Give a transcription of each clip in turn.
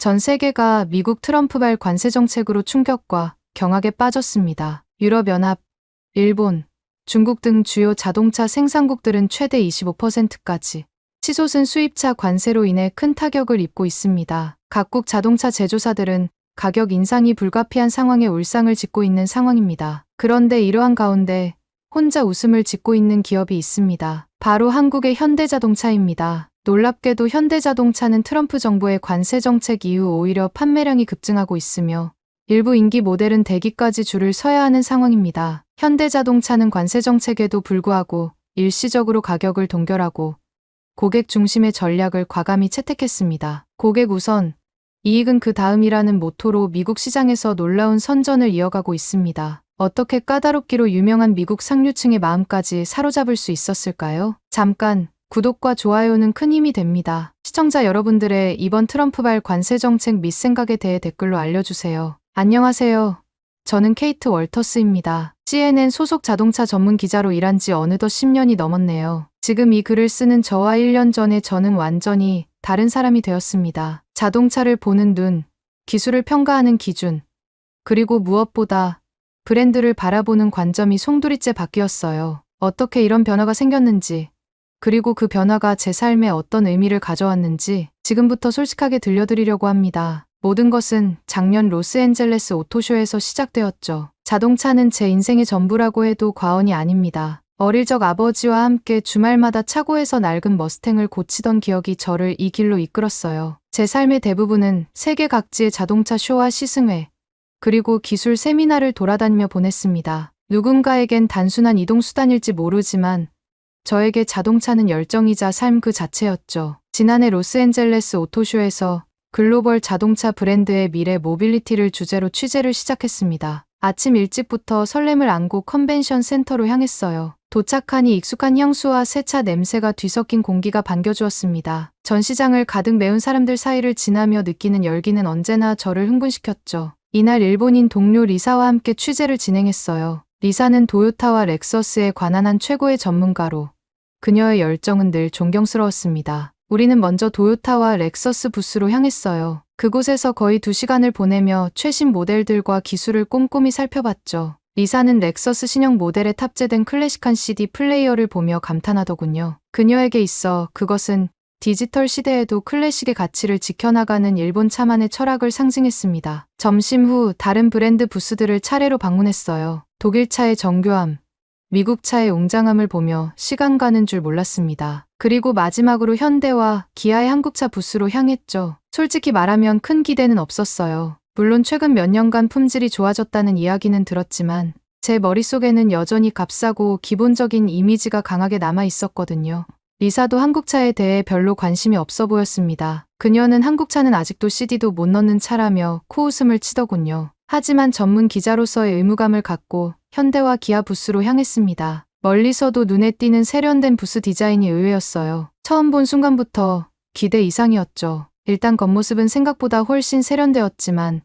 전 세계가 미국 트럼프발 관세 정책으로 충격과 경악에 빠졌습니다. 유럽연합, 일본, 중국 등 주요 자동차 생산국들은 최대 25%까지 치솟은 수입차 관세로 인해 큰 타격을 입고 있습니다. 각국 자동차 제조사들은 가격 인상이 불가피한 상황에 울상을 짓고 있는 상황입니다. 그런데 이러한 가운데 혼자 웃음을 짓고 있는 기업이 있습니다. 바로 한국의 현대자동차입니다. 놀랍게도 현대자동차는 트럼프 정부의 관세 정책 이후 오히려 판매량이 급증하고 있으며 일부 인기 모델은 대기까지 줄을 서야 하는 상황입니다. 현대자동차는 관세 정책에도 불구하고 일시적으로 가격을 동결하고 고객 중심의 전략을 과감히 채택했습니다. 고객 우선, 이익은 그 다음이라는 모토로 미국 시장에서 놀라운 선전을 이어가고 있습니다. 어떻게 까다롭기로 유명한 미국 상류층의 마음까지 사로잡을 수 있었을까요? 잠깐, 구독과 좋아요는 큰 힘이 됩니다. 시청자 여러분들의 이번 트럼프발 관세 정책 및 생각에 대해 댓글로 알려주세요. 안녕하세요. 저는 케이트 월터스입니다. CNN 소속 자동차 전문 기자로 일한 지 어느덧 10년이 넘었네요. 지금 이 글을 쓰는 저와 1년 전에 저는 완전히 다른 사람이 되었습니다. 자동차를 보는 눈, 기술을 평가하는 기준, 그리고 무엇보다 브랜드를 바라보는 관점이 송두리째 바뀌었어요. 어떻게 이런 변화가 생겼는지, 그리고 그 변화가 제 삶에 어떤 의미를 가져왔는지 지금부터 솔직하게 들려드리려고 합니다. 모든 것은 작년 로스앤젤레스 오토쇼에서 시작되었죠. 자동차는 제 인생의 전부라고 해도 과언이 아닙니다. 어릴 적 아버지와 함께 주말마다 차고에서 낡은 머스탱을 고치던 기억이 저를 이 길로 이끌었어요. 제 삶의 대부분은 세계 각지의 자동차 쇼와 시승회, 그리고 기술 세미나를 돌아다니며 보냈습니다. 누군가에겐 단순한 이동수단일지 모르지만 저에게 자동차는 열정이자 삶 그 자체였죠. 지난해 로스앤젤레스 오토쇼에서 글로벌 자동차 브랜드의 미래 모빌리티를 주제로 취재를 시작했습니다. 아침 일찍부터 설렘을 안고 컨벤션 센터로 향했어요. 도착하니 익숙한 향수와 새 차 냄새가 뒤섞인 공기가 반겨주었습니다. 전시장을 가득 메운 사람들 사이를 지나며 느끼는 열기는 언제나 저를 흥분시켰죠. 이날 일본인 동료 리사와 함께 취재를 진행했어요. 리사는 도요타와 렉서스에 관한 한 최고의 전문가로 그녀의 열정은 늘 존경스러웠습니다. 우리는 먼저 도요타와 렉서스 부스로 향했어요. 그곳에서 거의 2시간을 보내며 최신 모델들과 기술을 꼼꼼히 살펴봤죠. 리사는 렉서스 신형 모델에 탑재된 클래식한 CD 플레이어를 보며 감탄하더군요. 그녀에게 있어 그것은 디지털 시대에도 클래식의 가치를 지켜나가는 일본 차만의 철학을 상징했습니다. 점심 후 다른 브랜드 부스들을 차례로 방문했어요. 독일 차의 정교함, 미국 차의 웅장함을 보며 시간 가는 줄 몰랐습니다. 그리고 마지막으로 현대와 기아의 한국차 부스로 향했죠. 솔직히 말하면 큰 기대는 없었어요. 물론 최근 몇 년간 품질이 좋아졌다는 이야기는 들었지만 제 머릿속에는 여전히 값싸고 기본적인 이미지가 강하게 남아 있었거든요. 리사도 한국차에 대해 별로 관심이 없어 보였습니다. 그녀는 한국차는 아직도 CD도 못 넣는 차라며 코웃음을 치더군요. 하지만 전문 기자로서의 의무감을 갖고 현대와 기아 부스로 향했습니다. 멀리서도 눈에 띄는 세련된 부스 디자인이 의외였어요. 처음 본 순간부터 기대 이상이었죠. 일단 겉모습은 생각보다 훨씬 세련되었지만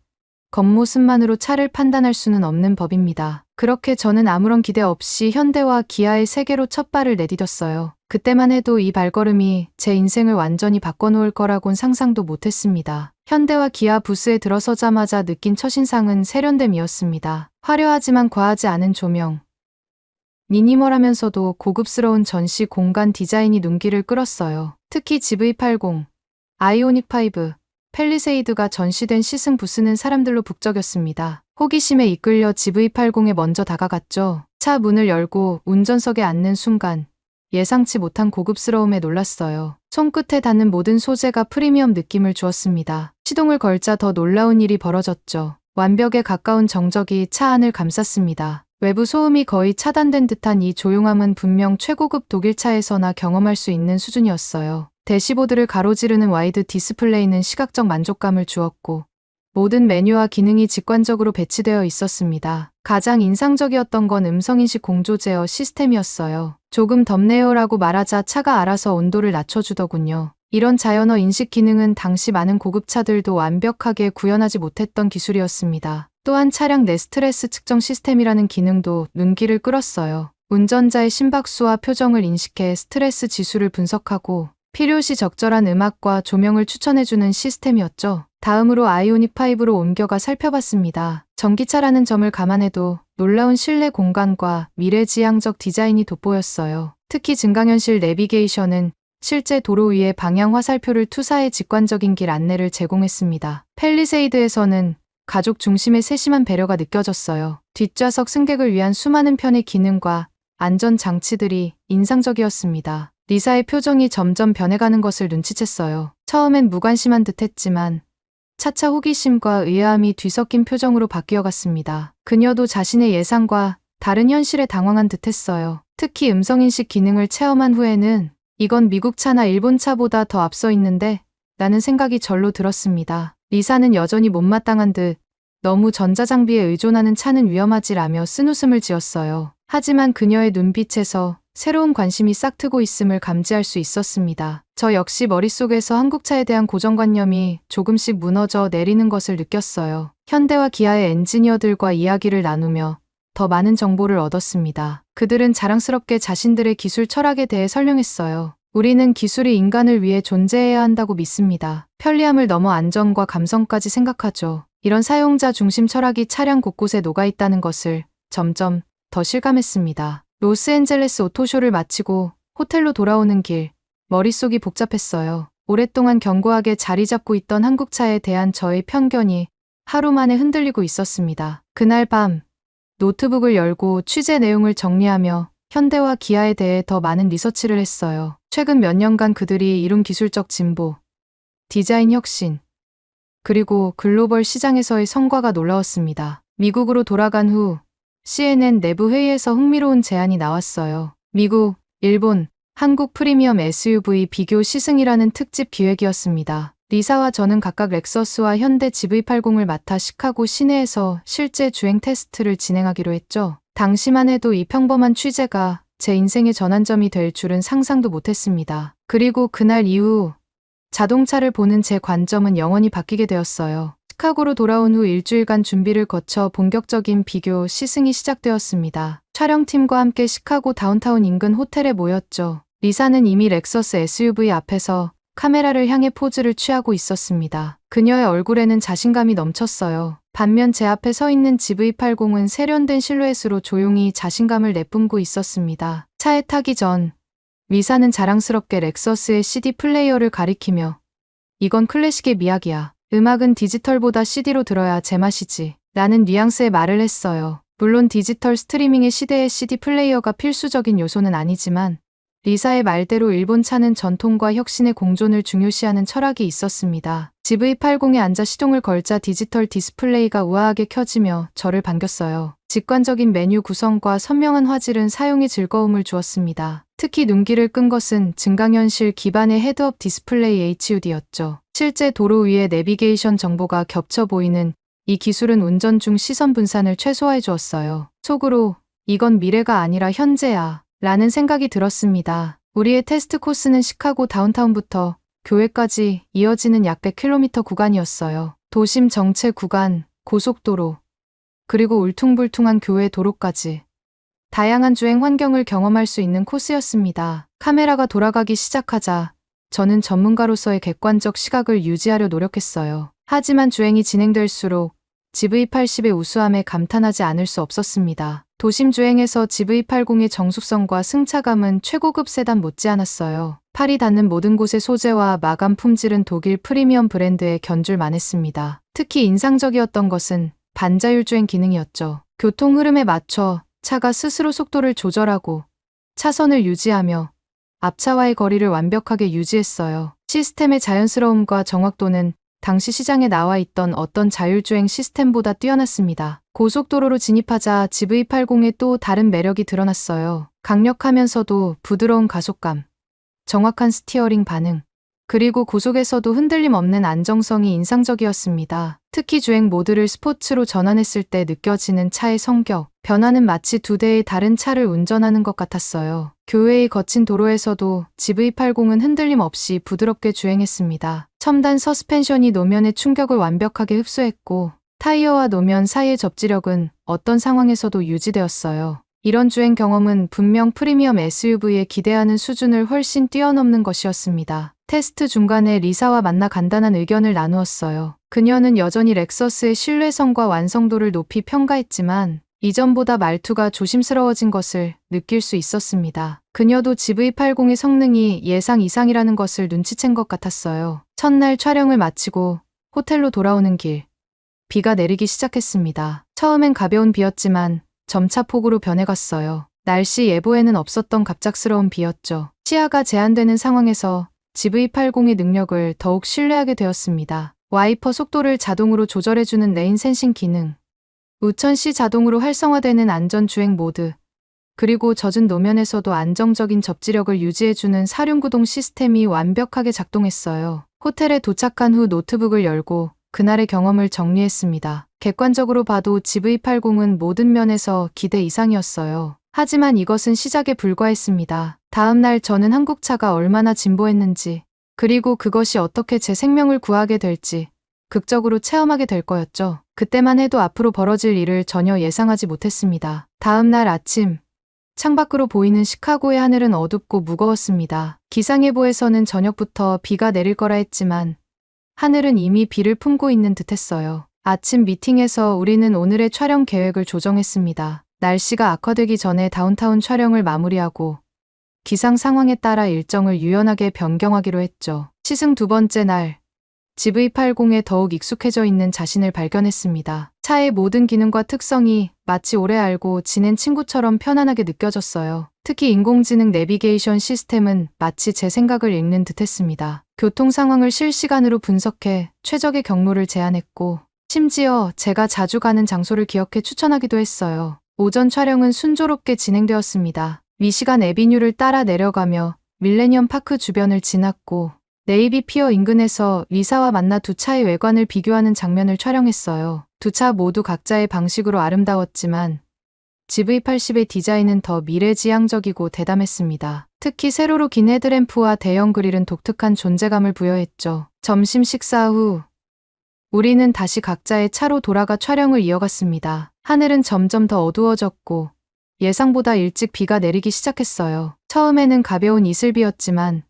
겉모습만으로 차를 판단할 수는 없는 법입니다. 그렇게 저는 아무런 기대 없이 현대와 기아의 세계로 첫 발을 내디뎠어요. 그때만 해도 이 발걸음이 제 인생을 완전히 바꿔놓을 거라곤 상상도 못했습니다. 현대와 기아 부스에 들어서자마자 느낀 첫인상은 세련됨이었습니다. 화려하지만 과하지 않은 조명, 미니멀하면서도 고급스러운 전시 공간 디자인이 눈길을 끌었어요. 특히 GV80, 아이오닉5, 펠리세이드가 전시된 시승 부스는 사람들로 북적였습니다. 호기심에 이끌려 GV80에 먼저 다가갔죠. 차 문을 열고 운전석에 앉는 순간 예상치 못한 고급스러움에 놀랐어요. 손끝에 닿는 모든 소재가 프리미엄 느낌을 주었습니다. 시동을 걸자 더 놀라운 일이 벌어졌죠. 완벽에 가까운 정적이 차 안을 감쌌습니다. 외부 소음이 거의 차단된 듯한 이 조용함은 분명 최고급 독일차에서나 경험할 수 있는 수준이었어요. 대시보드를 가로지르는 와이드 디스플레이는 시각적 만족감을 주었고 모든 메뉴와 기능이 직관적으로 배치되어 있었습니다. 가장 인상적이었던 건 음성인식 공조 제어 시스템이었어요. 조금 덥네요라고 말하자 차가 알아서 온도를 낮춰주더군요. 이런 자연어 인식 기능은 당시 많은 고급차들도 완벽하게 구현하지 못했던 기술이었습니다. 또한 차량 내 스트레스 측정 시스템이라는 기능도 눈길을 끌었어요. 운전자의 심박수와 표정을 인식해 스트레스 지수를 분석하고 필요시 적절한 음악과 조명을 추천해주는 시스템이었죠. 다음으로 아이오닉5로 옮겨가 살펴봤습니다. 전기차라는 점을 감안해도 놀라운 실내 공간과 미래지향적 디자인이 돋보였어요. 특히 증강현실 내비게이션은 실제 도로 위에 방향 화살표를 투사해 직관적인 길 안내를 제공했습니다. 팰리세이드에서는 가족 중심의 세심한 배려가 느껴졌어요. 뒷좌석 승객을 위한 수많은 편의 기능과 안전 장치들이 인상적이었습니다. 리사의 표정이 점점 변해가는 것을 눈치챘어요. 처음엔 무관심한 듯 했지만 차차 호기심과 의아함이 뒤섞인 표정으로 바뀌어갔습니다. 그녀도 자신의 예상과 다른 현실에 당황한 듯 했어요. 특히 음성인식 기능을 체험한 후에는 이건 미국 차나 일본 차보다 더 앞서 있는데 라는 생각이 절로 들었습니다. 리사는 여전히 못마땅한 듯 너무 전자장비에 의존하는 차는 위험하지라며 쓴웃음을 지었어요. 하지만 그녀의 눈빛에서 새로운 관심이 싹트고 있음을 감지할 수 있었습니다. 저 역시 머릿속에서 한국차에 대한 고정관념이 조금씩 무너져 내리는 것을 느꼈어요. 현대와 기아의 엔지니어들과 이야기를 나누며 더 많은 정보를 얻었습니다. 그들은 자랑스럽게 자신들의 기술 철학에 대해 설명했어요. 우리는 기술이 인간을 위해 존재해야 한다고 믿습니다. 편리함을 넘어 안전과 감성까지 생각하죠. 이런 사용자 중심 철학이 차량 곳곳에 녹아있다는 것을 점점 더 실감했습니다. 로스앤젤레스 오토쇼를 마치고 호텔로 돌아오는 길, 머릿속이 복잡했어요. 오랫동안 견고하게 자리 잡고 있던 한국차에 대한 저의 편견이 하루 만에 흔들리고 있었습니다. 그날 밤, 노트북을 열고 취재 내용을 정리하며 현대와 기아에 대해 더 많은 리서치를 했어요. 최근 몇 년간 그들이 이룬 기술적 진보, 디자인 혁신, 그리고 글로벌 시장에서의 성과가 놀라웠습니다. 미국으로 돌아간 후 CNN 내부 회의에서 흥미로운 제안이 나왔어요. 미국, 일본, 한국 프리미엄 SUV 비교 시승이라는 특집 기획이었습니다. 리사와 저는 각각 렉서스와 현대 GV80을 맡아 시카고 시내에서 실제 주행 테스트를 진행하기로 했죠. 당시만 해도 이 평범한 취재가 제 인생의 전환점이 될 줄은 상상도 못했습니다. 그리고 그날 이후 자동차를 보는 제 관점은 영원히 바뀌게 되었어요. 시카고로 돌아온 후 일주일간 준비를 거쳐 본격적인 비교 시승이 시작되었습니다. 촬영팀과 함께 시카고 다운타운 인근 호텔에 모였죠. 리사는 이미 렉서스 SUV 앞에서 카메라를 향해 포즈를 취하고 있었습니다. 그녀의 얼굴에는 자신감이 넘쳤어요. 반면 제 앞에 서 있는 GV80은 세련된 실루엣으로 조용히 자신감을 내뿜고 있었습니다. 차에 타기 전 리사는 자랑스럽게 렉서스의 CD 플레이어를 가리키며 이건 클래식의 미학이야. 음악은 디지털보다 CD로 들어야 제맛이지. 라는 뉘앙스의 말을 했어요. 물론 디지털 스트리밍의 시대에 CD 플레이어가 필수적인 요소는 아니지만 리사의 말대로 일본 차는 전통과 혁신의 공존을 중요시하는 철학이 있었습니다. GV80에 앉아 시동을 걸자 디지털 디스플레이가 우아하게 켜지며 저를 반겼어요. 직관적인 메뉴 구성과 선명한 화질은 사용에 즐거움을 주었습니다. 특히 눈길을 끈 것은 증강현실 기반의 헤드업 디스플레이 HUD였죠. 실제 도로 위에 내비게이션 정보가 겹쳐 보이는 이 기술은 운전 중 시선 분산을 최소화해 주었어요. 속으로 이건 미래가 아니라 현재야 라는 생각이 들었습니다. 우리의 테스트 코스는 시카고 다운타운부터 교외까지 이어지는 약 100km 구간이었어요. 도심 정체 구간, 고속도로, 그리고 울퉁불퉁한 교외 도로까지. 다양한 주행 환경을 경험할 수 있는 코스였습니다. 카메라가 돌아가기 시작하자 저는 전문가로서의 객관적 시각을 유지하려 노력했어요. 하지만 주행이 진행될수록 GV80의 우수함에 감탄하지 않을 수 없었습니다. 도심 주행에서 GV80의 정숙성과 승차감은 최고급 세단 못지않았어요. 팔이 닿는 모든 곳의 소재와 마감 품질은 독일 프리미엄 브랜드에 견줄만했습니다. 특히 인상적이었던 것은 반자율 주행 기능이었죠. 교통 흐름에 맞춰 차가 스스로 속도를 조절하고 차선을 유지하며 앞차와의 거리를 완벽하게 유지했어요. 시스템의 자연스러움과 정확도는 당시 시장에 나와 있던 어떤 자율주행 시스템보다 뛰어났습니다. 고속도로로 진입하자 GV80의 또 다른 매력이 드러났어요. 강력하면서도 부드러운 가속감, 정확한 스티어링 반응, 그리고 고속에서도 흔들림 없는 안정성이 인상적이었습니다. 특히 주행 모드를 스포츠로 전환했을 때 느껴지는 차의 성격, 변화는 마치 두 대의 다른 차를 운전하는 것 같았어요. 교외의 거친 도로에서도 GV80은 흔들림 없이 부드럽게 주행했습니다. 첨단 서스펜션이 노면의 충격을 완벽하게 흡수했고 타이어와 노면 사이의 접지력은 어떤 상황에서도 유지되었어요. 이런 주행 경험은 분명 프리미엄 SUV에 기대하는 수준을 훨씬 뛰어넘는 것이었습니다. 테스트 중간에 리사와 만나 간단한 의견을 나누었어요. 그녀는 여전히 렉서스의 신뢰성과 완성도를 높이 평가했지만 이전보다 말투가 조심스러워진 것을 느낄 수 있었습니다. 그녀도 GV80의 성능이 예상 이상이라는 것을 눈치챈 것 같았어요. 첫날 촬영을 마치고 호텔로 돌아오는 길, 비가 내리기 시작했습니다. 처음엔 가벼운 비였지만 점차 폭우로 변해갔어요. 날씨 예보에는 없었던 갑작스러운 비였죠. 시야가 제한되는 상황에서 GV80의 능력을 더욱 신뢰하게 되었습니다. 와이퍼 속도를 자동으로 조절해주는 레인 센싱 기능, 우천시 자동으로 활성화되는 안전주행 모드, 그리고 젖은 노면에서도 안정적인 접지력을 유지해주는 사륜구동 시스템이 완벽하게 작동했어요. 호텔에 도착한 후 노트북을 열고 그날의 경험을 정리했습니다. 객관적으로 봐도 GV80은 모든 면에서 기대 이상이었어요. 하지만 이것은 시작에 불과했습니다. 다음 날 저는 한국차가 얼마나 진보했는지, 그리고 그것이 어떻게 제 생명을 구하게 될지 극적으로 체험하게 될 거였죠. 그때만 해도 앞으로 벌어질 일을 전혀 예상하지 못했습니다. 다음 날 아침, 창밖으로 보이는 시카고의 하늘은 어둡고 무거웠습니다. 기상예보에서는 저녁부터 비가 내릴 거라 했지만 하늘은 이미 비를 품고 있는 듯했어요. 아침 미팅에서 우리는 오늘의 촬영 계획을 조정했습니다. 날씨가 악화되기 전에 다운타운 촬영을 마무리하고 기상 상황에 따라 일정을 유연하게 변경하기로 했죠. 시승 두 번째 날, GV80에 더욱 익숙해져 있는 자신을 발견했습니다. 차의 모든 기능과 특성이 마치 오래 알고 지낸 친구처럼 편안하게 느껴졌어요. 특히 인공지능 내비게이션 시스템은 마치 제 생각을 읽는 듯했습니다. 교통 상황을 실시간으로 분석해 최적의 경로를 제안했고, 심지어 제가 자주 가는 장소를 기억해 추천하기도 했어요. 오전 촬영은 순조롭게 진행되었습니다. 미시간 애비뉴를 따라 내려가며 밀레니엄 파크 주변을 지났고, 네이비 피어 인근에서 리사와 만나 두 차의 외관을 비교하는 장면을 촬영했어요. 두 차 모두 각자의 방식으로 아름다웠지만 GV80의 디자인은 더 미래지향적이고 대담했습니다. 특히 세로로 긴 헤드램프와 대형 그릴은 독특한 존재감을 부여했죠. 점심 식사 후 우리는 다시 각자의 차로 돌아가 촬영을 이어갔습니다. 하늘은 점점 더 어두워졌고 예상보다 일찍 비가 내리기 시작했어요. 처음에는 가벼운 이슬비였지만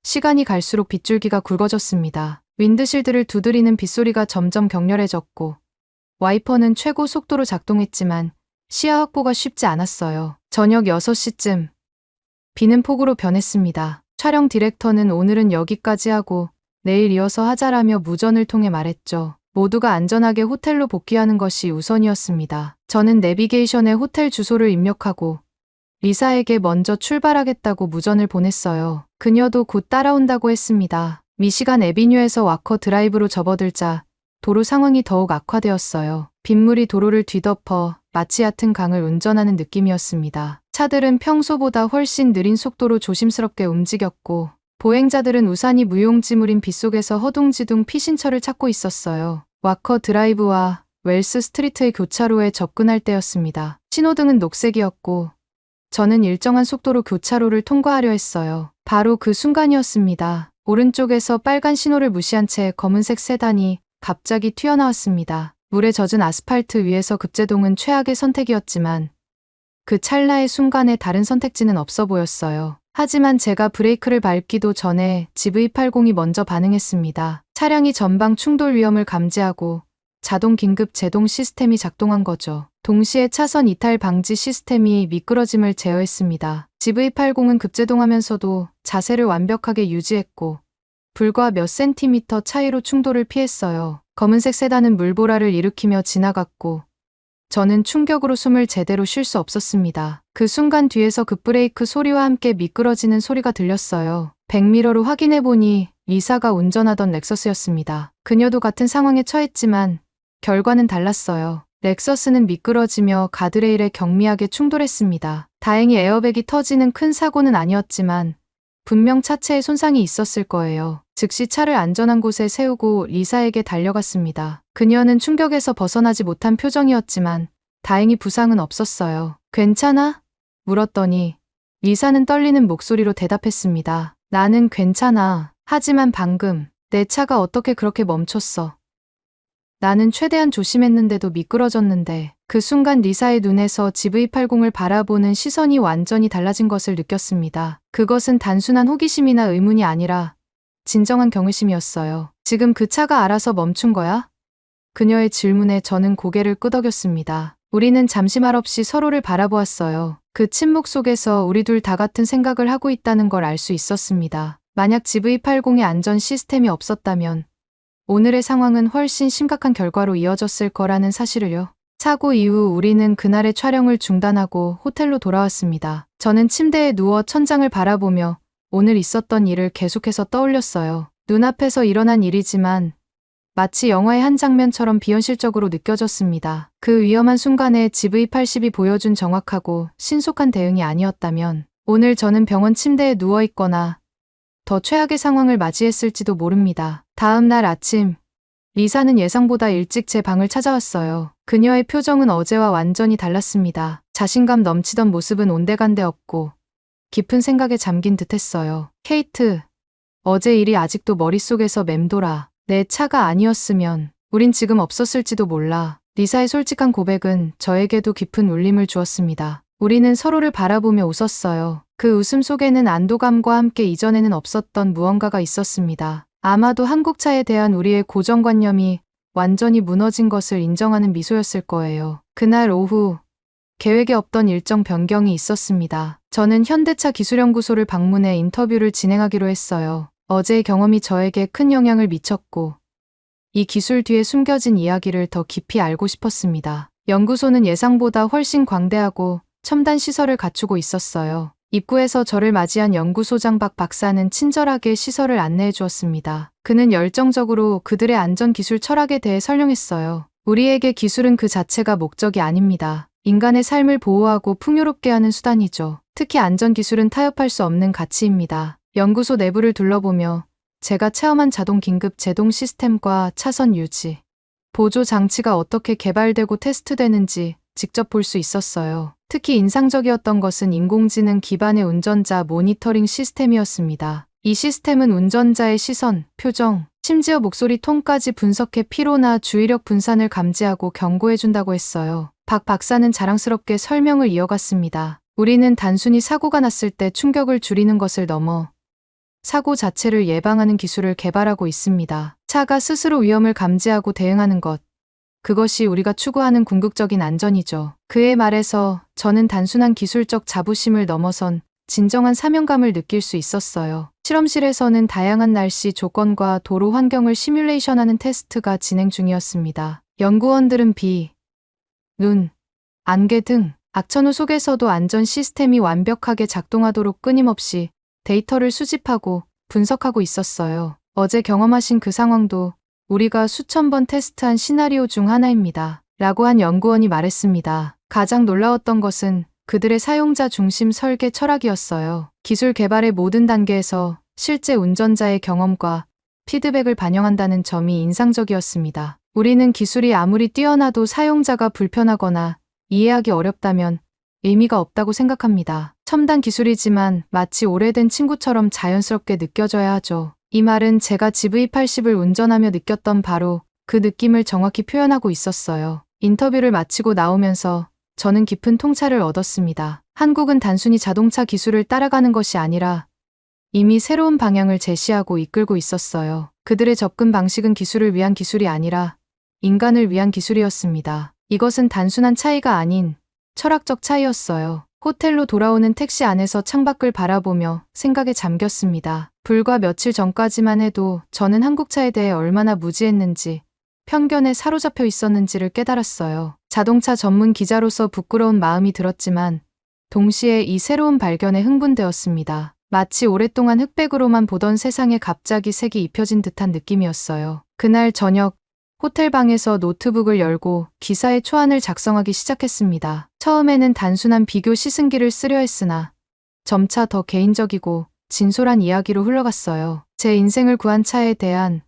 시간이 갈수록 빗줄기가 굵어졌습니다. 윈드실드를 두드리는 빗소리가 점점 격렬해졌고 와이퍼는 최고 속도로 작동했지만 시야 확보가 쉽지 않았어요. 저녁 6시쯤 비는 폭우로 변했습니다. 촬영 디렉터는 오늘은 여기까지 하고 내일 이어서 하자라며 무전을 통해 말했죠. 모두가 안전하게 호텔로 복귀하는 것이 우선이었습니다. 저는 내비게이션에 호텔 주소를 입력하고 리사에게 먼저 출발하겠다고 무전을 보냈어요. 그녀도 곧 따라온다고 했습니다. 미시간 애비뉴에서 와커 드라이브로 접어들자 도로 상황이 더욱 악화되었어요. 빗물이 도로를 뒤덮어 마치 얕은 강을 운전하는 느낌이었습니다. 차들은 평소보다 훨씬 느린 속도로 조심스럽게 움직였고 보행자들은 우산이 무용지물인 빗속에서 허둥지둥 피신처를 찾고 있었어요. 와커 드라이브와 웰스 스트리트의 교차로에 접근할 때였습니다. 신호등은 녹색이었고 저는 일정한 속도로 교차로를 통과하려 했어요. 바로 그 순간이었습니다. 오른쪽에서 빨간 신호를 무시한 채 검은색 세단이 갑자기 튀어나왔습니다. 물에 젖은 아스팔트 위에서 급제동은 최악의 선택이었지만 그 찰나의 순간에 다른 선택지는 없어 보였어요. 하지만 제가 브레이크를 밟기도 전에 GV80이 먼저 반응했습니다. 차량이 전방 충돌 위험을 감지하고 자동 긴급 제동 시스템이 작동한 거죠. 동시에 차선 이탈 방지 시스템이 미끄러짐을 제어했습니다. GV80은 급제동하면서도 자세를 완벽하게 유지했고 불과 몇 센티미터 차이로 충돌을 피했어요. 검은색 세단은 물보라를 일으키며 지나갔고 저는 충격으로 숨을 제대로 쉴 수 없었습니다. 그 순간 뒤에서 급브레이크 소리와 함께 미끄러지는 소리가 들렸어요. 백미러로 확인해보니 리사가 운전하던 렉서스였습니다. 그녀도 같은 상황에 처했지만 결과는 달랐어요. 렉서스는 미끄러지며 가드레일에 경미하게 충돌했습니다. 다행히 에어백이 터지는 큰 사고는 아니었지만 분명 차체에 손상이 있었을 거예요. 즉시 차를 안전한 곳에 세우고 리사에게 달려갔습니다. 그녀는 충격에서 벗어나지 못한 표정이었지만 다행히 부상은 없었어요. 괜찮아? 물었더니 리사는 떨리는 목소리로 대답했습니다. 나는 괜찮아. 하지만 방금 내 차가 어떻게 그렇게 멈췄어? 나는 최대한 조심했는데도 미끄러졌는데 그 순간 리사의 눈에서 GV80을 바라보는 시선이 완전히 달라진 것을 느꼈습니다. 그것은 단순한 호기심이나 의문이 아니라 진정한 경외심이었어요. 지금 그 차가 알아서 멈춘 거야? 그녀의 질문에 저는 고개를 끄덕였습니다. 우리는 잠시 말없이 서로를 바라보았어요. 그 침묵 속에서 우리 둘 다 같은 생각을 하고 있다는 걸 알 수 있었습니다. 만약 GV80의 안전 시스템이 없었다면 오늘의 상황은 훨씬 심각한 결과로 이어졌을 거라는 사실을요. 사고 이후 우리는 그날의 촬영을 중단하고 호텔로 돌아왔습니다. 저는 침대에 누워 천장을 바라보며 오늘 있었던 일을 계속해서 떠올렸어요. 눈앞에서 일어난 일이지만 마치 영화의 한 장면처럼 비현실적으로 느껴졌습니다. 그 위험한 순간에 GV80이 보여준 정확하고 신속한 대응이 아니었다면 오늘 저는 병원 침대에 누워있거나 더 최악의 상황을 맞이했을지도 모릅니다. 다음 날 아침, 리사는 예상보다 일찍 제 방을 찾아왔어요. 그녀의 표정은 어제와 완전히 달랐습니다. 자신감 넘치던 모습은 온데간데 없고 깊은 생각에 잠긴 듯했어요. 케이트, 어제 일이 아직도 머릿속에서 맴돌아. 내 차가 아니었으면 우린 지금 없었을지도 몰라. 리사의 솔직한 고백은 저에게도 깊은 울림을 주었습니다. 우리는 서로를 바라보며 웃었어요. 그 웃음 속에는 안도감과 함께 이전에는 없었던 무언가가 있었습니다. 아마도 한국차에 대한 우리의 고정관념이 완전히 무너진 것을 인정하는 미소였을 거예요. 그날 오후, 계획에 없던 일정 변경이 있었습니다. 저는 현대차 기술연구소를 방문해 인터뷰를 진행하기로 했어요. 어제의 경험이 저에게 큰 영향을 미쳤고 이 기술 뒤에 숨겨진 이야기를 더 깊이 알고 싶었습니다. 연구소는 예상보다 훨씬 광대하고 첨단 시설을 갖추고 있었어요. 입구에서 저를 맞이한 연구소장 박 박사는 친절하게 시설을 안내해 주었습니다. 그는 열정적으로 그들의 안전기술 철학에 대해 설명했어요. 우리에게 기술은 그 자체가 목적이 아닙니다. 인간의 삶을 보호하고 풍요롭게 하는 수단이죠. 특히 안전기술은 타협할 수 없는 가치입니다. 연구소 내부를 둘러보며 제가 체험한 자동 긴급 제동 시스템과 차선 유지, 보조 장치가 어떻게 개발되고 테스트되는지 직접 볼 수 있었어요. 특히 인상적이었던 것은 인공지능 기반의 운전자 모니터링 시스템이었습니다. 이 시스템은 운전자의 시선, 표정, 심지어 목소리 톤까지 분석해 피로나 주의력 분산을 감지하고 경고해준다고 했어요. 박 박사는 자랑스럽게 설명을 이어갔습니다. 우리는 단순히 사고가 났을 때 충격을 줄이는 것을 넘어 사고 자체를 예방하는 기술을 개발하고 있습니다. 차가 스스로 위험을 감지하고 대응하는 것. 그것이 우리가 추구하는 궁극적인 안전이죠. 그의 말에서 저는 단순한 기술적 자부심을 넘어선 진정한 사명감을 느낄 수 있었어요. 실험실에서는 다양한 날씨 조건과 도로 환경을 시뮬레이션하는 테스트가 진행 중이었습니다. 연구원들은 비, 눈, 안개 등 악천후 속에서도 안전 시스템이 완벽하게 작동하도록 끊임없이 데이터를 수집하고 분석하고 있었어요. 어제 경험하신 그 상황도 우리가 수천 번 테스트한 시나리오 중 하나입니다. 라고 한 연구원이 말했습니다. 가장 놀라웠던 것은 그들의 사용자 중심 설계 철학이었어요. 기술 개발의 모든 단계에서 실제 운전자의 경험과 피드백을 반영한다는 점이 인상적이었습니다. 우리는 기술이 아무리 뛰어나도 사용자가 불편하거나 이해하기 어렵다면 의미가 없다고 생각합니다. 첨단 기술이지만 마치 오래된 친구처럼 자연스럽게 느껴져야 하죠. 이 말은 제가 GV80을 운전하며 느꼈던 바로 그 느낌을 정확히 표현하고 있었어요. 인터뷰를 마치고 나오면서 저는 깊은 통찰을 얻었습니다. 한국은 단순히 자동차 기술을 따라가는 것이 아니라 이미 새로운 방향을 제시하고 이끌고 있었어요. 그들의 접근 방식은 기술을 위한 기술이 아니라 인간을 위한 기술이었습니다. 이것은 단순한 차이가 아닌 철학적 차이였어요. 호텔로 돌아오는 택시 안에서 창밖을 바라보며 생각에 잠겼습니다. 불과 며칠 전까지만 해도 저는 한국차에 대해 얼마나 무지했는지, 편견에 사로잡혀 있었는지를 깨달았어요. 자동차 전문 기자로서 부끄러운 마음이 들었지만 동시에 이 새로운 발견에 흥분되었습니다. 마치 오랫동안 흑백으로만 보던 세상에 갑자기 색이 입혀진 듯한 느낌이었어요. 그날 저녁 호텔 방에서 노트북을 열고 기사의 초안을 작성하기 시작했습니다. 처음에는 단순한 비교 시승기를 쓰려 했으나 점차 더 개인적이고 진솔한 이야기로 흘러갔어요. 제 인생을 구한 차에 대한,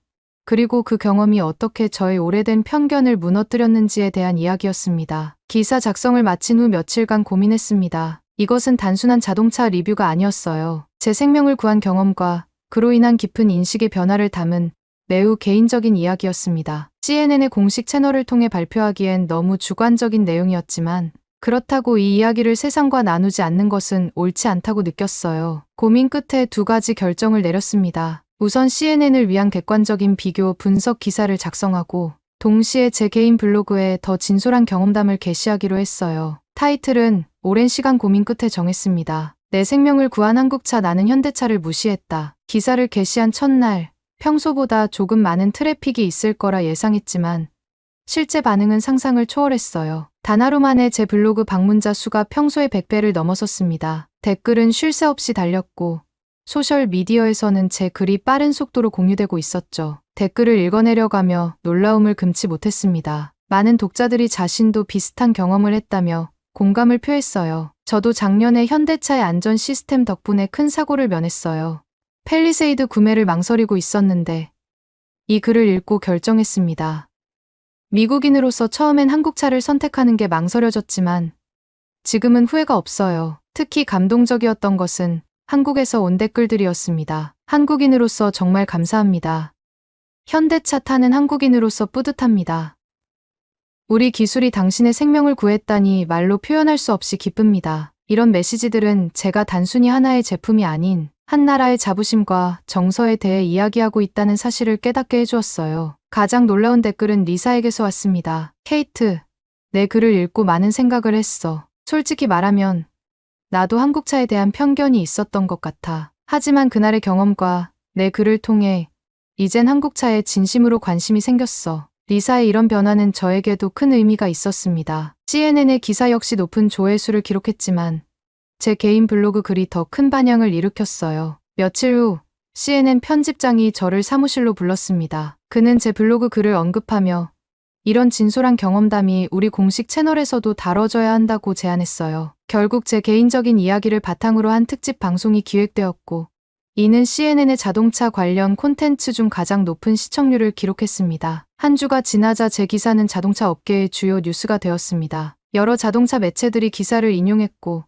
그리고 그 경험이 어떻게 저의 오래된 편견을 무너뜨렸는지에 대한 이야기였습니다. 기사 작성을 마친 후 며칠간 고민했습니다. 이것은 단순한 자동차 리뷰가 아니었어요. 제 생명을 구한 경험과 그로 인한 깊은 인식의 변화를 담은 매우 개인적인 이야기였습니다. CNN의 공식 채널을 통해 발표하기엔 너무 주관적인 내용이었지만 그렇다고 이 이야기를 세상과 나누지 않는 것은 옳지 않다고 느꼈어요. 고민 끝에 두 가지 결정을 내렸습니다. 우선 CNN을 위한 객관적인 비교 분석 기사를 작성하고 동시에 제 개인 블로그에 더 진솔한 경험담을 게시하기로 했어요. 타이틀은 오랜 시간 고민 끝에 정했습니다. 내 생명을 구한 한국차 나는 현대차를 무시했다. 기사를 게시한 첫날 평소보다 조금 많은 트래픽이 있을 거라 예상했지만 실제 반응은 상상을 초월했어요. 단 하루 만에 제 블로그 방문자 수가 평소의 100배를 넘어섰습니다. 댓글은 쉴 새 없이 달렸고 소셜미디어에서는 제 글이 빠른 속도로 공유되고 있었죠. 댓글을 읽어내려가며 놀라움을 금치 못했습니다. 많은 독자들이 자신도 비슷한 경험을 했다며 공감을 표했어요. 저도 작년에 현대차의 안전 시스템 덕분에 큰 사고를 면했어요. 팰리세이드 구매를 망설이고 있었는데 이 글을 읽고 결정했습니다. 미국인으로서 처음엔 한국차를 선택하는 게 망설여졌지만 지금은 후회가 없어요. 특히 감동적이었던 것은 한국에서 온 댓글들이었습니다. 한국인으로서 정말 감사합니다. 현대차 타는 한국인으로서 뿌듯합니다. 우리 기술이 당신의 생명을 구했다니 말로 표현할 수 없이 기쁩니다. 이런 메시지들은 제가 단순히 하나의 제품이 아닌 한 나라의 자부심과 정서에 대해 이야기하고 있다는 사실을 깨닫게 해주었어요. 가장 놀라운 댓글은 리사에게서 왔습니다. 케이트, 내 글을 읽고 많은 생각을 했어. 솔직히 말하면 나도 한국차에 대한 편견이 있었던 것 같아. 하지만 그날의 경험과 내 글을 통해 이젠 한국차에 진심으로 관심이 생겼어. 리사의 이런 변화는 저에게도 큰 의미가 있었습니다. CNN의 기사 역시 높은 조회수를 기록했지만 제 개인 블로그 글이 더 큰 반향을 일으켰어요. 며칠 후 CNN 편집장이 저를 사무실로 불렀습니다. 그는 제 블로그 글을 언급하며 이런 진솔한 경험담이 우리 공식 채널에서도 다뤄져야 한다고 제안했어요. 결국 제 개인적인 이야기를 바탕으로 한 특집 방송이 기획되었고 이는 CNN의 자동차 관련 콘텐츠 중 가장 높은 시청률을 기록했습니다. 한 주가 지나자 제 기사는 자동차 업계의 주요 뉴스가 되었습니다. 여러 자동차 매체들이 기사를 인용했고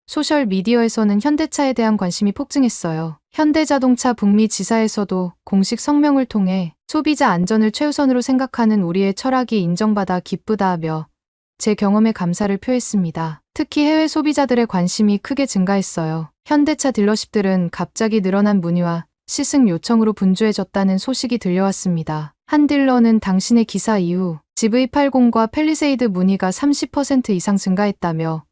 소셜미디어에서는 현대차에 대한 관심이 폭증했어요. 현대자동차 북미 지사에서도 공식 성명을 통해 소비자 안전을 최우선으로 생각하는 우리의 철학이 인정받아 기쁘다며 제 경험에 감사를 표했습니다. 특히 해외 소비자들의 관심이 크게 증가했어요. 현대차 딜러십들은 갑자기 늘어난 문의와 시승 요청으로 분주해졌다는 소식이 들려왔습니다. 한 딜러는 당신의 기사 이후 GV80과 팰리세이드 문의가 30% 이상 증가했다며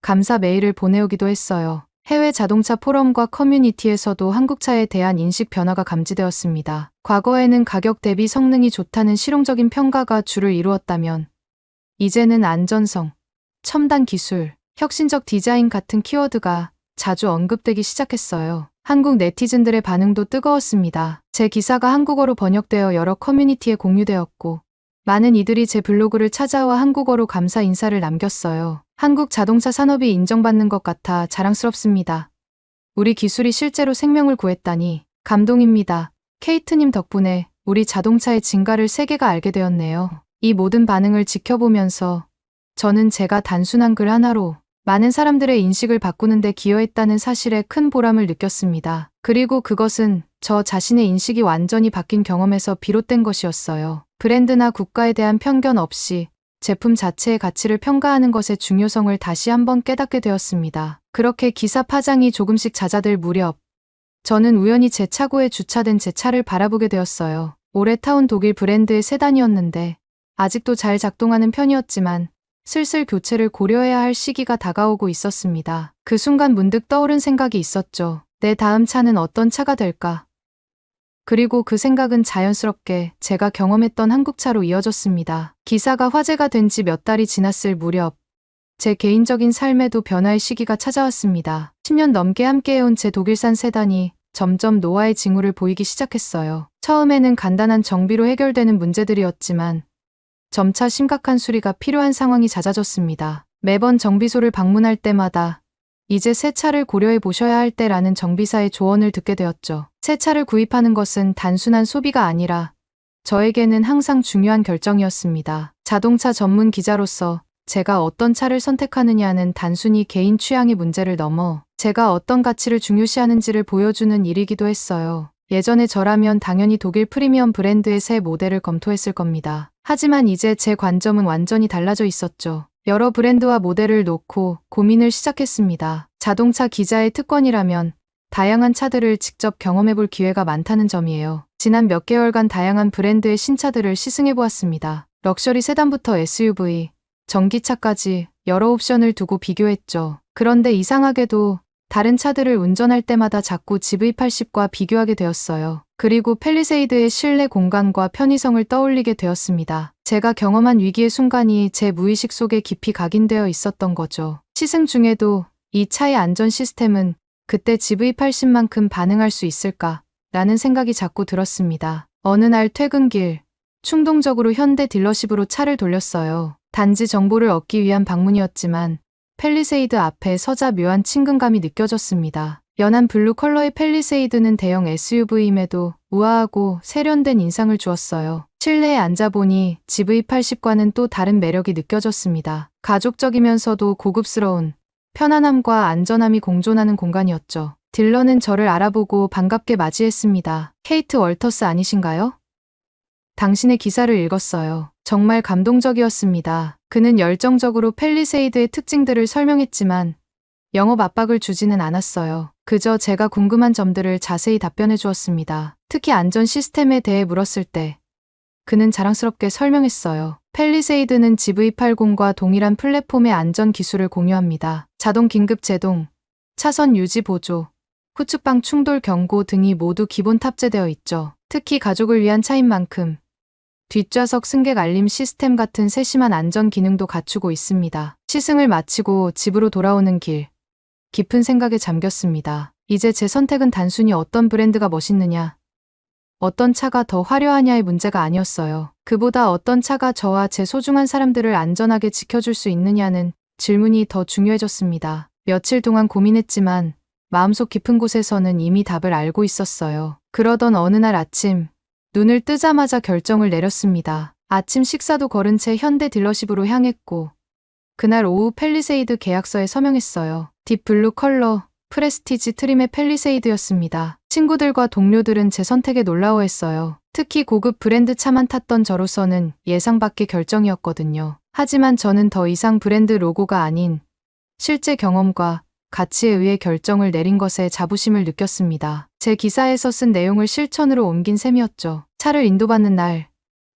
감사 메일을 보내오기도 했어요. 해외 자동차 포럼과 커뮤니티에서도 한국차에 대한 인식 변화가 감지되었습니다. 과거에는 가격 대비 성능이 좋다는 실용적인 평가가 주를 이루었다면 이제는 안전성, 첨단 기술, 혁신적 디자인 같은 키워드가 자주 언급되기 시작했어요. 한국 네티즌들의 반응도 뜨거웠습니다. 제 기사가 한국어로 번역되어 여러 커뮤니티에 공유되었고 많은 이들이 제 블로그를 찾아와 한국어로 감사 인사를 남겼어요. 한국 자동차 산업이 인정받는 것 같아 자랑스럽습니다. 우리 기술이 실제로 생명을 구했다니 감동입니다. 케이트님 덕분에 우리 자동차의 진가를 세계가 알게 되었네요. 이 모든 반응을 지켜보면서 저는 제가 단순한 글 하나로 많은 사람들의 인식을 바꾸는 데 기여했다는 사실에 큰 보람을 느꼈습니다. 그리고 그것은 저 자신의 인식이 완전히 바뀐 경험에서 비롯된 것이었어요. 브랜드나 국가에 대한 편견 없이 제품 자체의 가치를 평가하는 것의 중요성을 다시 한번 깨닫게 되었습니다. 그렇게 기사 파장이 조금씩 잦아들 무렵 저는 우연히 제 차고에 주차된 제 차를 바라보게 되었어요. 오래 타온 독일 브랜드의 세단이었는데 아직도 잘 작동하는 편이었지만 슬슬 교체를 고려해야 할 시기가 다가오고 있었습니다. 그 순간 문득 떠오른 생각이 있었죠. 내 다음 차는 어떤 차가 될까? 그리고 그 생각은 자연스럽게 제가 경험했던 한국차로 이어졌습니다. 기사가 화제가 된 지 몇 달이 지났을 무렵 제 개인적인 삶에도 변화의 시기가 찾아왔습니다. 10년 넘게 함께해온 제 독일산 세단이 점점 노화의 징후를 보이기 시작했어요. 처음에는 간단한 정비로 해결되는 문제들이었지만 점차 심각한 수리가 필요한 상황이 잦아졌습니다. 매번 정비소를 방문할 때마다 이제 새 차를 고려해 보셔야 할 때라는 정비사의 조언을 듣게 되었죠. 새 차를 구입하는 것은 단순한 소비가 아니라 저에게는 항상 중요한 결정이었습니다. 자동차 전문 기자로서 제가 어떤 차를 선택하느냐는 단순히 개인 취향의 문제를 넘어 제가 어떤 가치를 중요시하는지를 보여주는 일이기도 했어요. 예전에 저라면 당연히 독일 프리미엄 브랜드의 새 모델을 검토했을 겁니다. 하지만 이제 제 관점은 완전히 달라져 있었죠. 여러 브랜드와 모델을 놓고 고민을 시작했습니다. 자동차 기자의 특권이라면 다양한 차들을 직접 경험해볼 기회가 많다는 점이에요. 지난 몇 개월간 다양한 브랜드의 신차들을 시승해보았습니다. 럭셔리 세단부터 SUV, 전기차까지 여러 옵션을 두고 비교했죠. 그런데 이상하게도 다른 차들을 운전할 때마다 자꾸 GV80과 비교하게 되었어요. 그리고 팰리세이드의 실내 공간과 편의성을 떠올리게 되었습니다. 제가 경험한 위기의 순간이 제 무의식 속에 깊이 각인되어 있었던 거죠. 시승 중에도 이 차의 안전 시스템은 그때 GV80만큼 반응할 수 있을까? 라는 생각이 자꾸 들었습니다. 어느 날 퇴근길, 충동적으로 현대 딜러십으로 차를 돌렸어요. 단지 정보를 얻기 위한 방문이었지만 팰리세이드 앞에 서자 묘한 친근감이 느껴졌습니다. 연한 블루 컬러의 팰리세이드는 대형 SUV임에도 우아하고 세련된 인상을 주었어요. 실내에 앉아보니 GV80과는 또 다른 매력이 느껴졌습니다. 가족적이면서도 고급스러운 편안함과 안전함이 공존하는 공간이었죠. 딜러는 저를 알아보고 반갑게 맞이했습니다. 케이트 월터스 아니신가요? 당신의 기사를 읽었어요. 정말 감동적이었습니다. 그는 열정적으로 팰리세이드의 특징들을 설명했지만 영업 압박을 주지는 않았어요. 그저 제가 궁금한 점들을 자세히 답변해 주었습니다. 특히 안전 시스템에 대해 물었을 때 그는 자랑스럽게 설명했어요. 팰리세이드는 GV80과 동일한 플랫폼의 안전 기술을 공유합니다. 자동 긴급 제동, 차선 유지 보조, 후측방 충돌 경고 등이 모두 기본 탑재되어 있죠. 특히 가족을 위한 차인 만큼 뒷좌석 승객 알림 시스템 같은 세심한 안전 기능도 갖추고 있습니다. 시승을 마치고 집으로 돌아오는 길, 깊은 생각에 잠겼습니다. 이제 제 선택은 단순히 어떤 브랜드가 멋있느냐, 어떤 차가 더 화려하냐의 문제가 아니었어요. 그보다 어떤 차가 저와 제 소중한 사람들을 안전하게 지켜줄 수 있느냐는 질문이 더 중요해졌습니다. 며칠 동안 고민했지만 마음속 깊은 곳에서는 이미 답을 알고 있었어요. 그러던 어느 날 아침, 눈을 뜨자마자 결정을 내렸습니다. 아침 식사도 거른 채 현대 딜러십으로 향했고 그날 오후 팰리세이드 계약서에 서명했어요. 딥 블루 컬러, 프레스티지 트림의 팰리세이드였습니다. 친구들과 동료들은 제 선택에 놀라워했어요. 특히 고급 브랜드 차만 탔던 저로서는 예상 밖의 결정이었거든요. 하지만 저는 더 이상 브랜드 로고가 아닌 실제 경험과 가치에 의해 결정을 내린 것에 자부심을 느꼈습니다. 제 기사에서 쓴 내용을 실천으로 옮긴 셈이었죠. 차를 인도받는 날,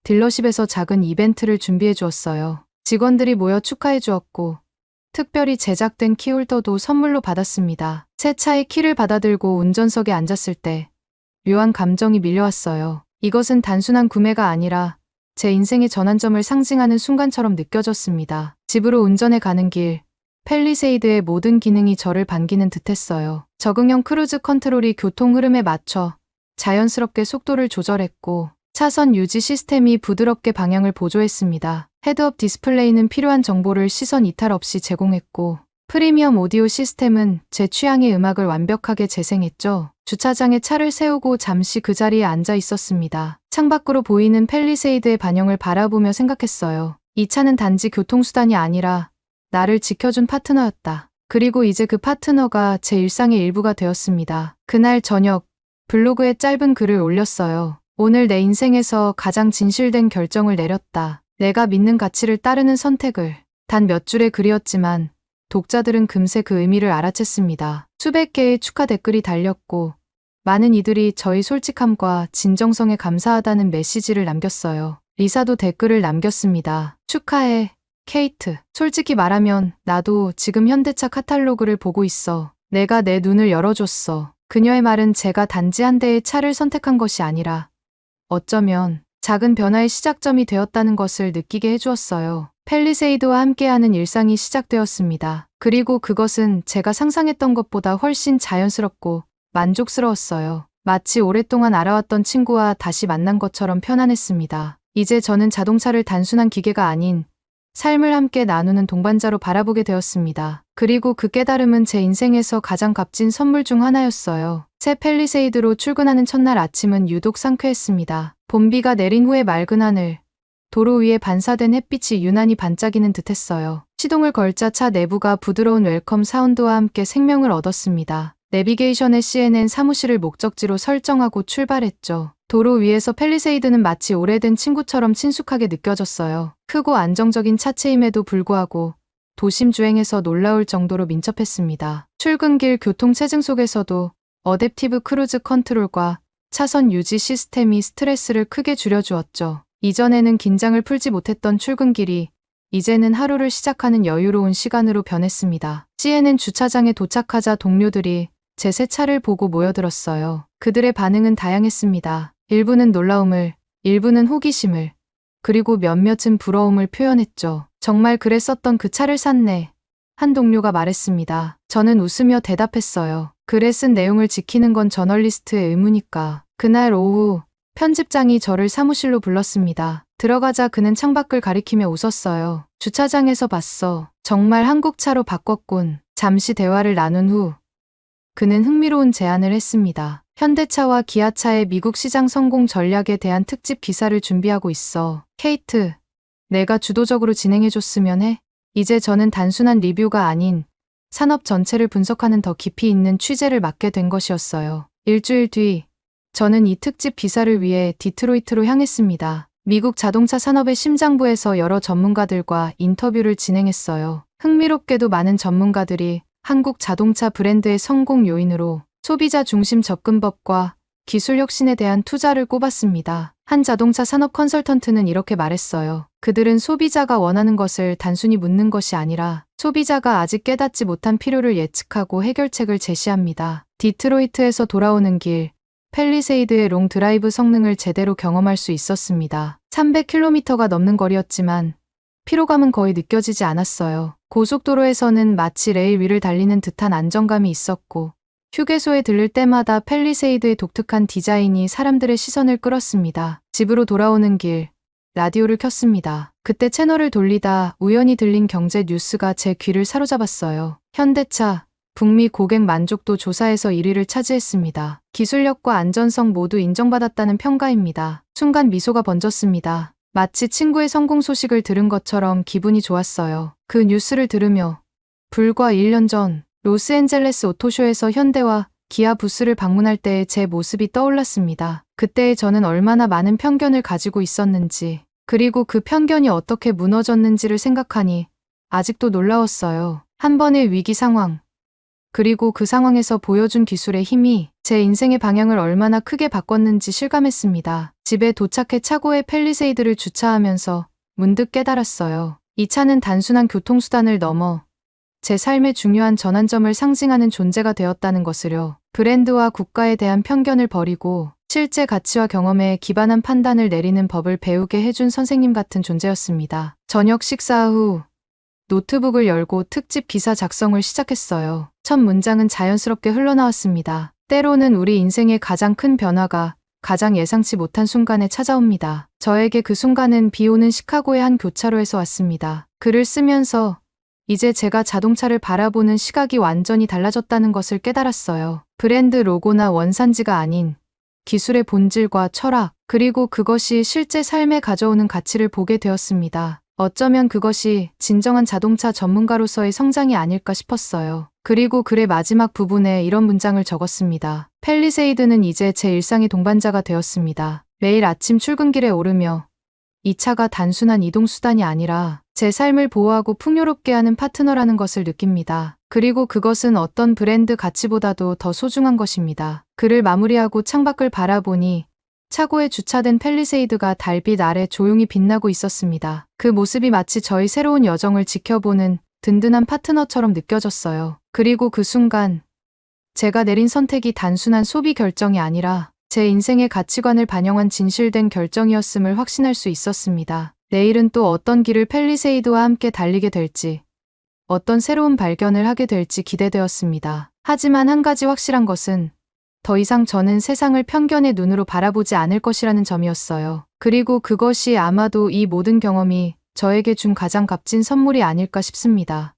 딜러십에서 작은 이벤트를 준비해 주었어요. 직원들이 모여 축하해 주었고 특별히 제작된 키홀더도 선물로 받았습니다. 새 차의 키를 받아들고 운전석에 앉았을 때 묘한 감정이 밀려왔어요. 이것은 단순한 구매가 아니라 제 인생의 전환점을 상징하는 순간처럼 느껴졌습니다. 집으로 운전해 가는 길, 팰리세이드의 모든 기능이 저를 반기는 듯했어요. 적응형 크루즈 컨트롤이 교통 흐름에 맞춰 자연스럽게 속도를 조절했고 차선 유지 시스템이 부드럽게 방향을 보조했습니다. 헤드업 디스플레이는 필요한 정보를 시선 이탈 없이 제공했고 프리미엄 오디오 시스템은 제 취향의 음악을 완벽하게 재생했죠. 주차장에 차를 세우고 잠시 그 자리에 앉아 있었습니다. 창밖으로 보이는 팰리세이드의 반영을 바라보며 생각했어요. 이 차는 단지 교통수단이 아니라 나를 지켜준 파트너였다. 그리고 이제 그 파트너가 제 일상의 일부가 되었습니다. 그날 저녁 블로그에 짧은 글을 올렸어요. 오늘 내 인생에서 가장 진실된 결정을 내렸다. 내가 믿는 가치를 따르는 선택을. 단 몇 줄의 글이었지만 독자들은 금세 그 의미를 알아챘습니다. 수백 개의 축하 댓글이 달렸고 많은 이들이 저희 솔직함과 진정성에 감사하다는 메시지를 남겼어요. 리사도 댓글을 남겼습니다. 축하해, 케이트. 솔직히 말하면 나도 지금 현대차 카탈로그를 보고 있어. 내가 내 눈을 열어줬어. 그녀의 말은 제가 단지 한 대의 차를 선택한 것이 아니라 어쩌면 작은 변화의 시작점이 되었다는 것을 느끼게 해주었어요. 팰리세이드와 함께하는 일상이 시작되었습니다. 그리고 그것은 제가 상상했던 것보다 훨씬 자연스럽고 만족스러웠어요. 마치 오랫동안 알아왔던 친구와 다시 만난 것처럼 편안했습니다. 이제 저는 자동차를 단순한 기계가 아닌 삶을 함께 나누는 동반자로 바라보게 되었습니다. 그리고 그 깨달음은 제 인생에서 가장 값진 선물 중 하나였어요. 새 팰리세이드로 출근하는 첫날 아침은 유독 상쾌했습니다. 봄비가 내린 후의 맑은 하늘, 도로 위에 반사된 햇빛이 유난히 반짝이는 듯했어요. 시동을 걸자 차 내부가 부드러운 웰컴 사운드와 함께 생명을 얻었습니다. 내비게이션의 CNN 사무실을 목적지로 설정하고 출발했죠. 도로 위에서 팰리세이드는 마치 오래된 친구처럼 친숙하게 느껴졌어요. 크고 안정적인 차체임에도 불구하고 도심 주행에서 놀라울 정도로 민첩했습니다. 출근길 교통체증 속에서도 어댑티브 크루즈 컨트롤과 차선 유지 시스템이 스트레스를 크게 줄여주었죠. 이전에는 긴장을 풀지 못했던 출근길이 이제는 하루를 시작하는 여유로운 시간으로 변했습니다. CNN 주차장에 도착하자 동료들이 제 새 차를 보고 모여들었어요. 그들의 반응은 다양했습니다. 일부는 놀라움을, 일부는 호기심을, 그리고 몇몇은 부러움을 표현했죠. 정말 그랬었던 그 차를 샀네. 한 동료가 말했습니다. 저는 웃으며 대답했어요. 글에 쓴 내용을 지키는 건 저널리스트의 의무니까. 그날 오후 편집장이 저를 사무실로 불렀습니다. 들어가자 그는 창밖을 가리키며 웃었어요. 주차장에서 봤어. 정말 한국 차로 바꿨군. 잠시 대화를 나눈 후 그는 흥미로운 제안을 했습니다. 현대차와 기아차의 미국 시장 성공 전략에 대한 특집 기사를 준비하고 있어. 케이트, 내가 주도적으로 진행해줬으면 해. 이제 저는 단순한 리뷰가 아닌 산업 전체를 분석하는 더 깊이 있는 취재를 맡게 된 것이었어요. 일주일 뒤, 저는 이 특집 기사를 위해 디트로이트로 향했습니다. 미국 자동차 산업의 심장부에서 여러 전문가들과 인터뷰를 진행했어요. 흥미롭게도 많은 전문가들이 한국 자동차 브랜드의 성공 요인으로 소비자 중심 접근법과 기술 혁신에 대한 투자를 꼽았습니다. 한 자동차 산업 컨설턴트는 이렇게 말했어요. 그들은 소비자가 원하는 것을 단순히 묻는 것이 아니라 소비자가 아직 깨닫지 못한 필요를 예측하고 해결책을 제시합니다. 디트로이트에서 돌아오는 길, 팰리세이드의 롱 드라이브 성능을 제대로 경험할 수 있었습니다. 300km가 넘는 거리였지만 피로감은 거의 느껴지지 않았어요. 고속도로에서는 마치 레일 위를 달리는 듯한 안정감이 있었고 휴게소에 들를 때마다 팰리세이드의 독특한 디자인이 사람들의 시선을 끌었습니다. 집으로 돌아오는 길, 라디오를 켰습니다. 그때 채널을 돌리다 우연히 들린 경제 뉴스가 제 귀를 사로잡았어요. 현대차, 북미 고객 만족도 조사에서 1위를 차지했습니다. 기술력과 안전성 모두 인정받았다는 평가입니다. 순간 미소가 번졌습니다. 마치 친구의 성공 소식을 들은 것처럼 기분이 좋았어요. 그 뉴스를 들으며 불과 1년 전 로스앤젤레스 오토쇼에서 현대와 기아 부스를 방문할 때의 제 모습이 떠올랐습니다. 그때의 저는 얼마나 많은 편견을 가지고 있었는지, 그리고 그 편견이 어떻게 무너졌는지를 생각하니 아직도 놀라웠어요. 한 번의 위기 상황, 그리고 그 상황에서 보여준 기술의 힘이 제 인생의 방향을 얼마나 크게 바꿨는지 실감했습니다. 집에 도착해 차고에 팰리세이드를 주차하면서 문득 깨달았어요. 이 차는 단순한 교통수단을 넘어 제 삶의 중요한 전환점을 상징하는 존재가 되었다는 것을요. 브랜드와 국가에 대한 편견을 버리고 실제 가치와 경험에 기반한 판단을 내리는 법을 배우게 해준 선생님 같은 존재였습니다. 저녁 식사 후 노트북을 열고 특집 기사 작성을 시작했어요. 첫 문장은 자연스럽게 흘러나왔습니다. 때로는 우리 인생의 가장 큰 변화가 가장 예상치 못한 순간에 찾아옵니다. 저에게 그 순간은 비 오는 시카고의 한 교차로에서 왔습니다. 글을 쓰면서 이제 제가 자동차를 바라보는 시각이 완전히 달라졌다는 것을 깨달았어요. 브랜드 로고나 원산지가 아닌 기술의 본질과 철학, 그리고 그것이 실제 삶에 가져오는 가치를 보게 되었습니다. 어쩌면 그것이 진정한 자동차 전문가로서의 성장이 아닐까 싶었어요. 그리고 글의 마지막 부분에 이런 문장을 적었습니다. 팰리세이드는 이제 제 일상의 동반자가 되었습니다. 매일 아침 출근길에 오르며 이 차가 단순한 이동수단이 아니라 제 삶을 보호하고 풍요롭게 하는 파트너라는 것을 느낍니다. 그리고 그것은 어떤 브랜드 가치보다도 더 소중한 것입니다. 글을 마무리하고 창밖을 바라보니 차고에 주차된 팰리세이드가 달빛 아래 조용히 빛나고 있었습니다. 그 모습이 마치 저희 새로운 여정을 지켜보는 든든한 파트너처럼 느껴졌어요. 그리고 그 순간 제가 내린 선택이 단순한 소비 결정이 아니라 제 인생의 가치관을 반영한 진실된 결정이었음을 확신할 수 있었습니다. 내일은 또 어떤 길을 팰리세이드와 함께 달리게 될지, 어떤 새로운 발견을 하게 될지 기대되었습니다. 하지만 한 가지 확실한 것은 더 이상 저는 세상을 편견의 눈으로 바라보지 않을 것이라는 점이었어요. 그리고 그것이 아마도 이 모든 경험이 저에게 준 가장 값진 선물이 아닐까 싶습니다.